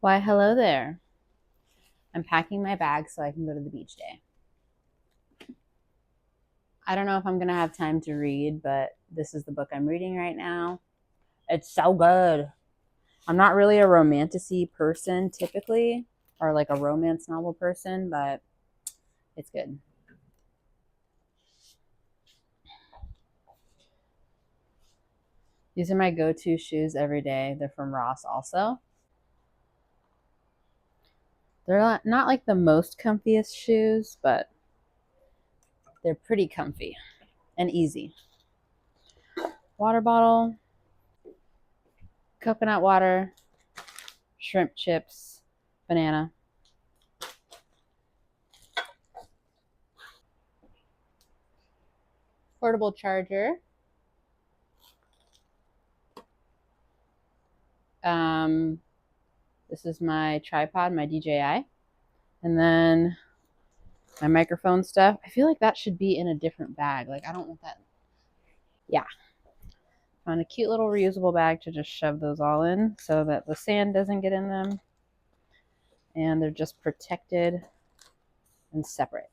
Why, hello there. I'm packing my bag so I can go to the beach day. I don't know if I'm going to have time to read, but this is the book I'm reading right now. It's so good. I'm not really a romantic-y person typically, or like a romance novel person, but it's good. These are my go-to shoes every day. They're from Ross also. They're not like the most comfiest shoes, but they're pretty comfy and easy. Water bottle, coconut water, shrimp chips, banana. Portable charger. This is my tripod, my DJI. And then my microphone stuff. I feel like that should be in a different bag. Like, I don't want that. Yeah. Found a cute little reusable bag to just shove those all in so that the sand doesn't get in them. And they're just protected and separate.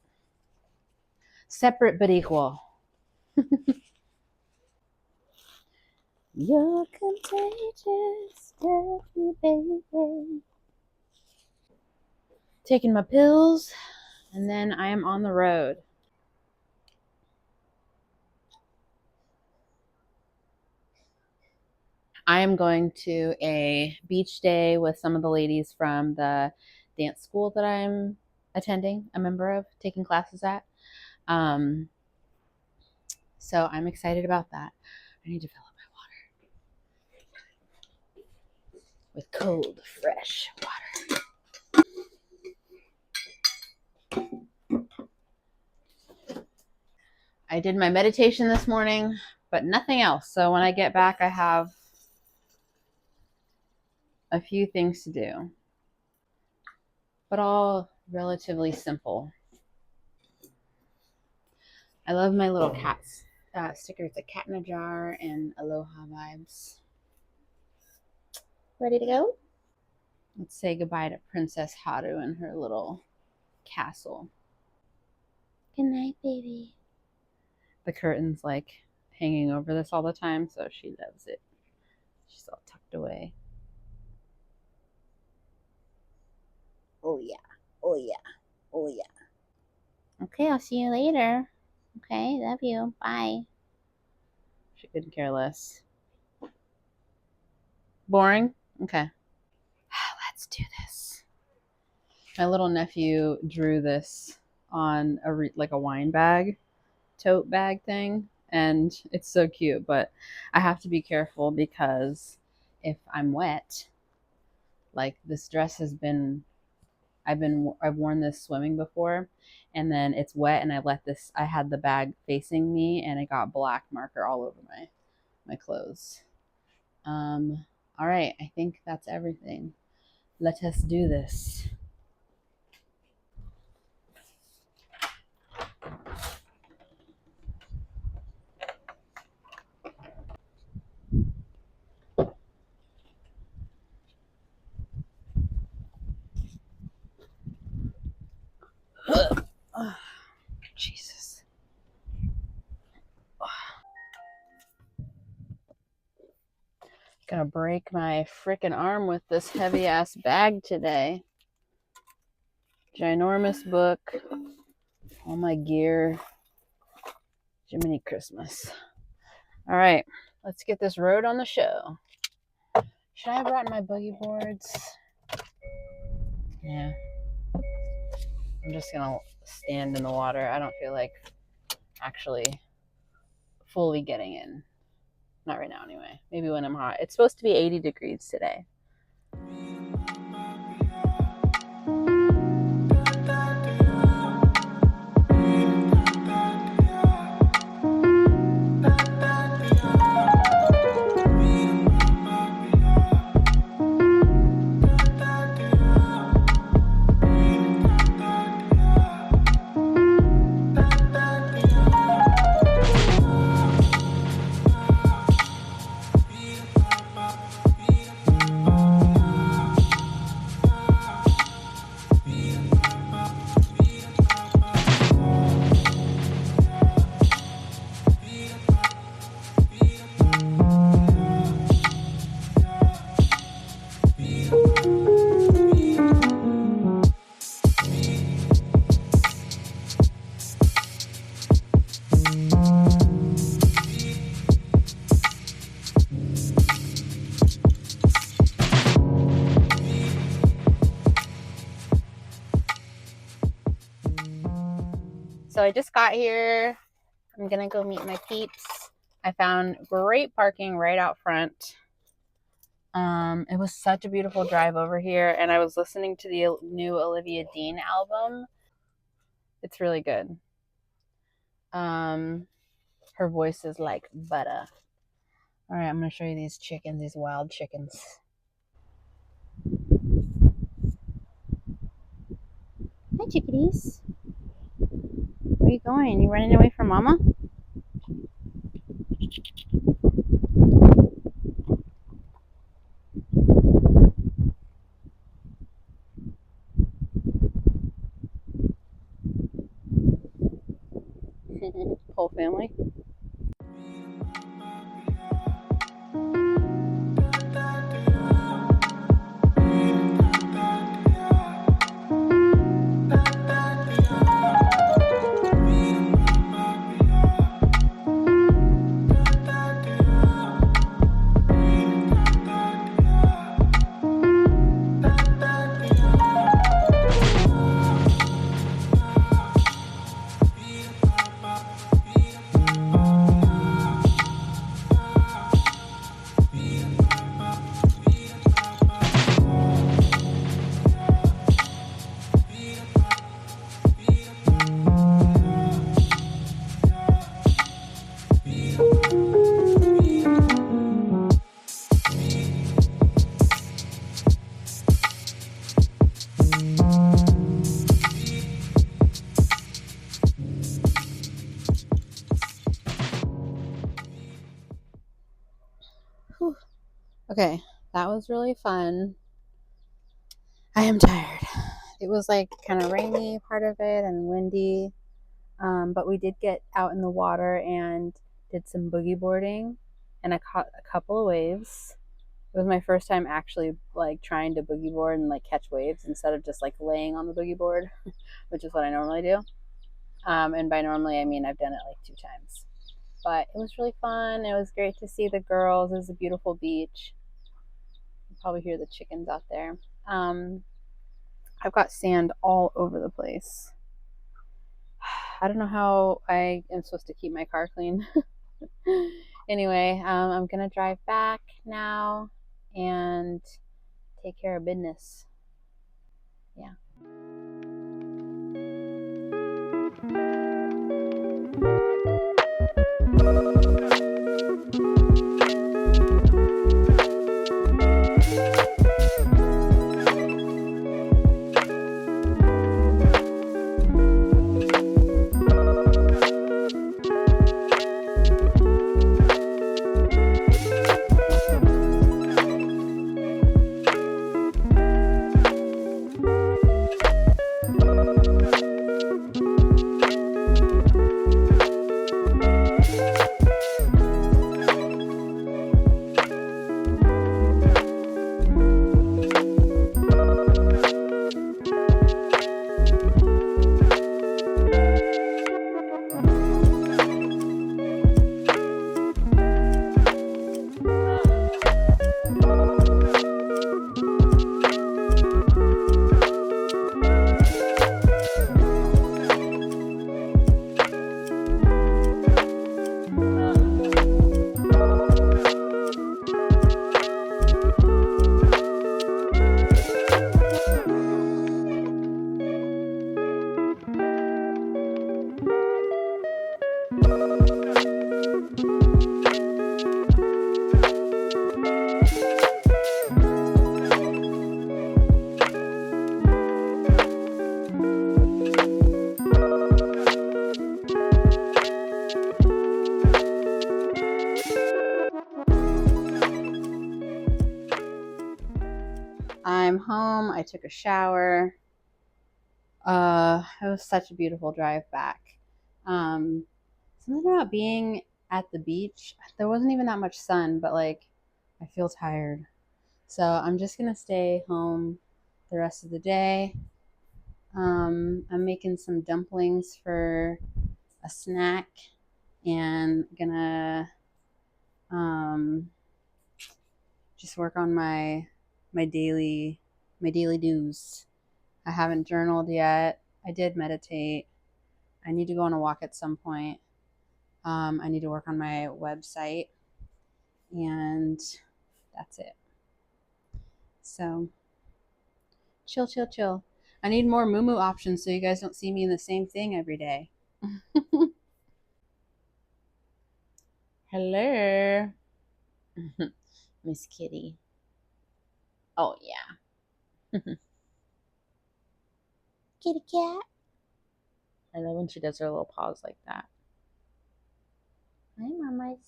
Separate but equal. You're contagious, love you, baby. Taking my pills, and then I am on the road. I am going to a beach day with some of the ladies from the dance school that I'm attending, a member of, taking classes at. So I'm excited about that. I need to fill up my water with cold, fresh water. I did my meditation this morning, but nothing else. So when I get back, I have a few things to do, but all relatively simple. I love my little cats stickers, a cat in a jar and aloha vibes. Ready to go? Let's say goodbye to Princess Haru and her little castle. Good night, baby. The curtain's like hanging over this all the time, so she loves it. She's all tucked away. Oh yeah, oh yeah, oh yeah. Okay, I'll see you later. Okay, love you. Bye. She couldn't care less. Boring? Okay. Let's do this. My little nephew drew this on a wine bag, tote bag thing, and it's so cute, but I have to be careful because if I'm wet, like this dress has been I've worn this swimming before, and then it's wet, and I had the bag facing me, and it got black marker all over my clothes. All right, I think that's everything. Let us do this. Oh, Jesus. Gonna break my frickin' arm with this heavy ass bag today. Ginormous book, all my gear. Jiminy Christmas. All right, let's get this road on the show. Should I have brought my buggy boards? Yeah. I'm just gonna stand in the water. I don't feel like actually fully getting in. Not right now anyway. Maybe when I'm hot. It's supposed to be 80 degrees today. So I just got here. I'm gonna go meet my peeps. I found great parking right out front. It was such a beautiful drive over here, and I was listening to the new Olivia Dean album. It's really good. Her voice is like butter. All right, I'm gonna show you these chickens, these wild chickens. Hi, chickadees. Where are you going? You running away from mama? Whole family. Whew. Okay, that was really fun. I am tired. It was like kind of rainy part of it and windy, but we did get out in the water and did some boogie boarding, and I caught a couple of waves. It was my first time actually like trying to boogie board and like catch waves instead of just like laying on the boogie board, which is what I normally do. And by normally, I mean I've done it like 2 times. But it was really fun. It was great to see the girls. It was a beautiful beach. You probably hear the chickens out there. I've got sand all over the place. I don't know how I am supposed to keep my car clean. Anyway, I'm gonna drive back now and take care of business. Yeah. I'm home. I took a shower. It was such a beautiful drive back. Something about being at the beach. There wasn't even that much sun, but like I feel tired. So I'm just gonna stay home the rest of the day. I'm making some dumplings for a snack and gonna um, just work on my daily my daily do's. I haven't journaled yet. I did meditate. I need to go on a walk at some point. I need to work on my website, and that's it. So chill, chill, chill. I need more moo options so you guys don't see me in the same thing every day. Hello, Miss Kitty. Oh yeah, kitty cat. I love when she does her little paws like that. Hi, mamas.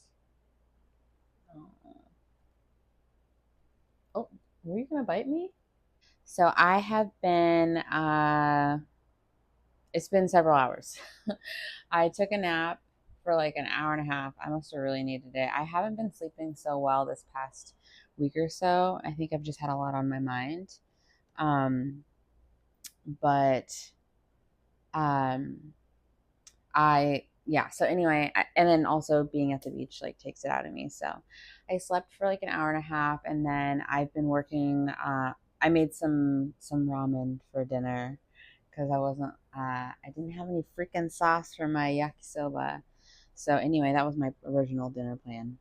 Oh, were you gonna bite me? So I have been. It's been several hours. I took a nap for like an hour and a half. I must have really needed it. I haven't been sleeping so well this past week or so. I think I've just had a lot on my mind. Um, but um, so anyway, and then also being at the beach like takes it out of me. So I slept for like an hour and a half, and then I've been working. I made some ramen for dinner because I didn't have any freaking sauce for my yakisoba. So anyway, that was my original dinner plan.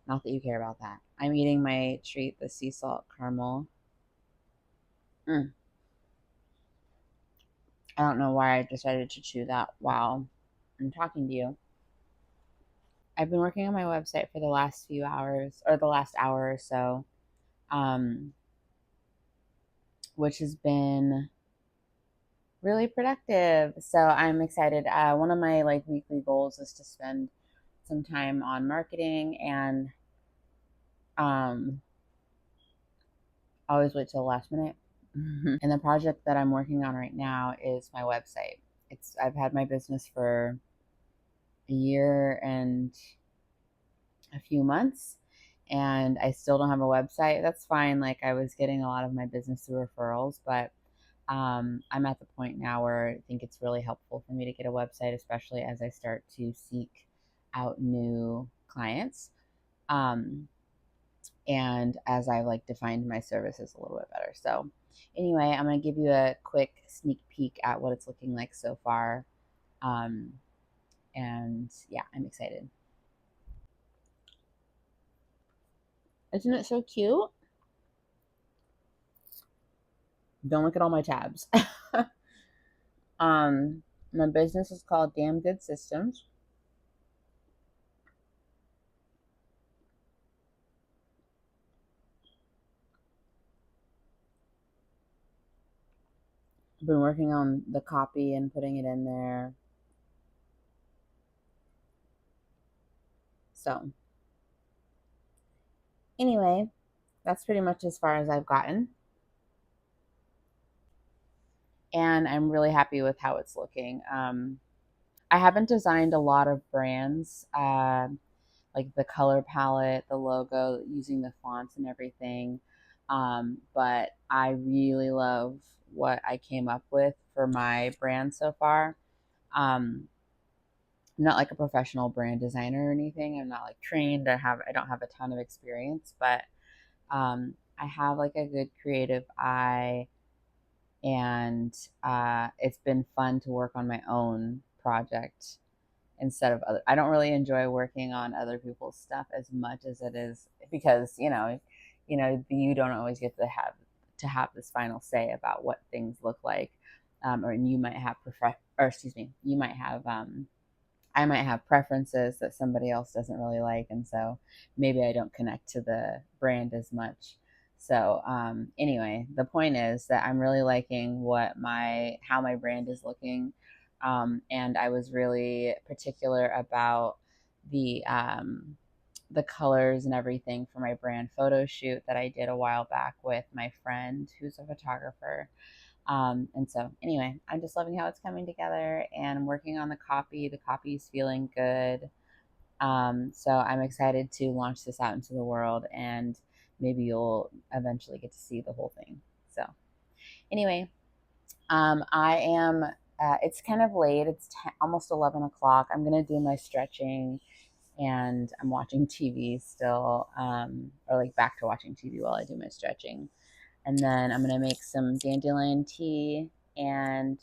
Not that you care about that. I'm eating my treat, the sea salt caramel. Mm. I don't know why I decided to chew that while I'm talking to you. I've been working on my website for the last few hours, or the last hour or so, um, which has been really productive. So I'm excited. One of my like weekly goals is to spend some time on marketing, and um, I always wait till the last minute. And the project that I'm working on right now is my website. I've had my business for a year and a few months, and I still don't have a website. That's fine. Like I was getting a lot of my business through referrals, but I'm at the point now where I think it's really helpful for me to get a website, especially as I start to seek out new clients. Um, and as I've like defined my services a little bit better. So anyway, I'm going to give you a quick sneak peek at what it's looking like so far. Um, and yeah, I'm excited. Isn't it so cute? Don't look at all my tabs. um, my business is called Damn Good Systems. I've been working on the copy and putting it in there. So anyway, that's pretty much as far as I've gotten. And I'm really happy with how it's looking. I haven't designed a lot of brands, like the color palette, the logo, using the fonts and everything. But I really love what I came up with for my brand so far. I'm not like a professional brand designer or anything. I'm not like trained. I don't have a ton of experience, but I have like a good creative eye, and it's been fun to work on my own project instead of other. I don't really enjoy working on other people's stuff as much as it is because you don't always get to have this final say about what things look like, or you might have or excuse me, you might have I might have preferences that somebody else doesn't really like, and so maybe I don't connect to the brand as much. So anyway, the point is that I'm really liking how my brand is looking, and I was really particular about the colors and everything for my brand photo shoot that I did a while back with my friend who's a photographer. And so, anyway, I'm just loving how it's coming together, and I'm working on the copy. The copy is feeling good. So, I'm excited to launch this out into the world, and maybe you'll eventually get to see the whole thing. So, anyway, I am. It's kind of late. It's almost 11 o'clock. I'm gonna do my stretching, and I'm watching TV still, or like back to watching TV while I do my stretching. And then I'm gonna make some dandelion tea and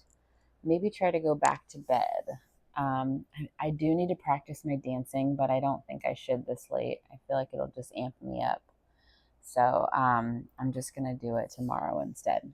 maybe try to go back to bed. I do need to practice my dancing, but I don't think I should this late. I feel like it'll just amp me up. So I'm just going to do it tomorrow instead.